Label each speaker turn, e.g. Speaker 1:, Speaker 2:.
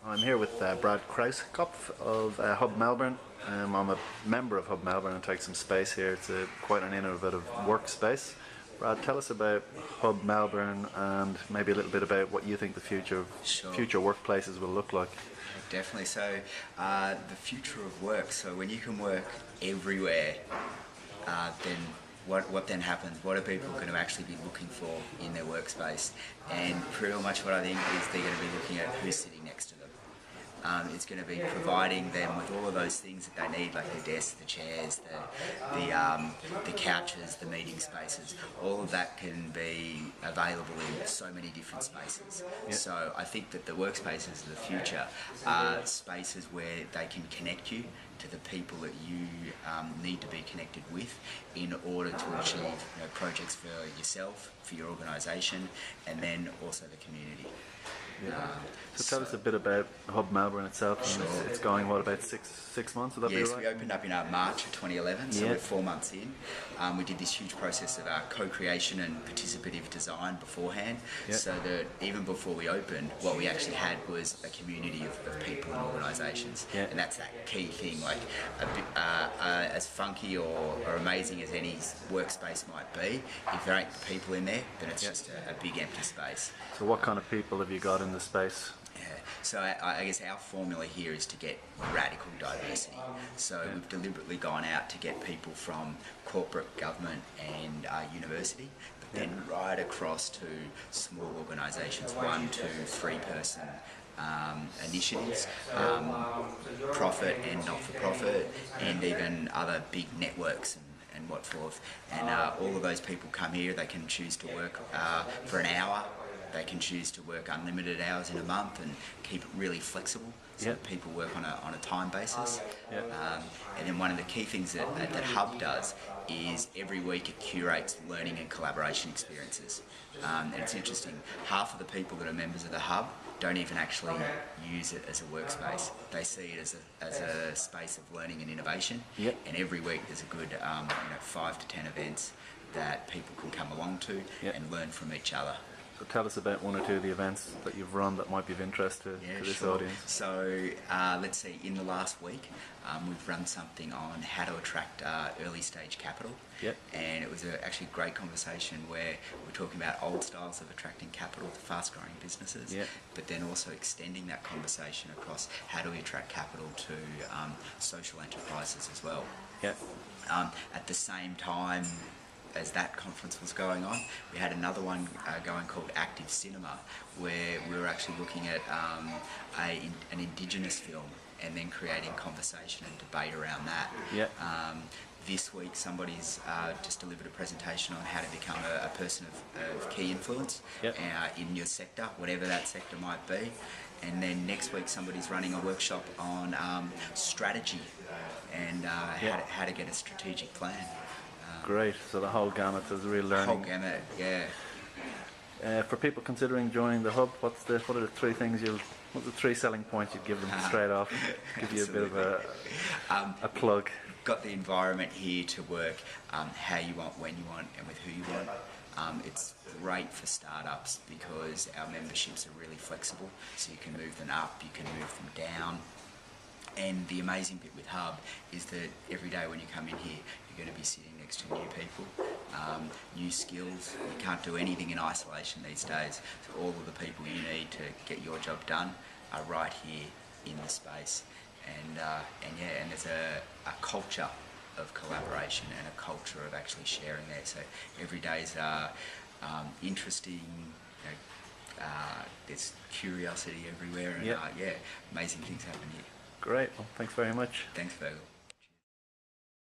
Speaker 1: I'm here with Brad Krauskopf of Hub Melbourne. I'm a member of Hub Melbourne and take some space here. It's quite an innovative workspace. Brad, tell us about Hub Melbourne and maybe a little bit about what you think the future of future workplaces will look like.
Speaker 2: Definitely. So the future of work. So when you can work everywhere, then what then happens? What are people going to actually be looking for in their workspace? And pretty much what I think is they're going to be looking at who's sitting next to them. It's going to be providing them with all of those things that they need, like the desks, the chairs, the couches, the meeting spaces. All of that can be available in so many different spaces. Yep. So I think that the workspaces of the future are spaces where they can connect you to the people that you need to be connected with in order to achieve projects for yourself, for your organisation, and then also the community.
Speaker 1: Yeah. So tell us a bit about Hub Melbourne itself. Sure. It's going, what, about six months? Would that be right?
Speaker 2: Yes, we opened up in March of 2011, so we're 4 months in. We did this huge process of co-creation and participative design beforehand, so that even before we opened, what we actually had was a community of people and organisations, and that's that key thing. Like as funky or amazing as any workspace might be, if there ain't people in there, then it's just a big empty space.
Speaker 1: So what kind of people have you got in the space?
Speaker 2: So I guess our formula here is to get radical diversity. So we've deliberately gone out to get people from corporate, government and university, but then right across to small organisations, 1, 2, 3 person initiatives, profit and not-for-profit, and even other big networks and what forth. And all of those people come here. They can choose to work for an hour. They can choose to work unlimited hours in a month and keep it really flexible, so that people work on a time basis. And then one of the key things that Hub does is every week it curates learning and collaboration experiences. And it's interesting, half of the people that are members of the Hub don't even actually use it as a workspace. They see it as a space of learning and innovation. And every week there's a good 5 to 10 events that people can come along to and learn from each other.
Speaker 1: So tell us about 1 or 2 of the events that you've run that might be of interest to this audience.
Speaker 2: So let's see, in the last week we've run something on how to attract early stage capital. And it was actually a great conversation where we're talking about old styles of attracting capital to fast growing businesses, but then also extending that conversation across how do we attract capital to social enterprises as well. At the same time as that conference was going on, we had another one going called Active Cinema, where we were actually looking at an Indigenous film and then creating conversation and debate around that. This week somebody's just delivered a presentation on how to become a person of key influence in your sector, whatever that sector might be. And then next week somebody's running a workshop on strategy and how to get a strategic plan.
Speaker 1: Great, so the whole gamut is real learning.
Speaker 2: Whole gamut,
Speaker 1: for people considering joining the Hub, what are the 3 things what are the 3 selling points you'd give them straight off? Give you a bit of a plug.
Speaker 2: Got the environment here to work how you want, when you want, and with who you want. It's great for startups because our memberships are really flexible, so you can move them up, you can move them down. And the amazing bit with Hub is that every day when you come in here, you're going to be sitting next to new people, new skills. You can't do anything in isolation these days. So all of the people you need to get your job done are right here in the space. And there's a culture of collaboration and a culture of actually sharing there. So every day's interesting. There's curiosity everywhere, and amazing things happen here.
Speaker 1: Great. Well, thanks very much.
Speaker 2: Thanks, Virgil.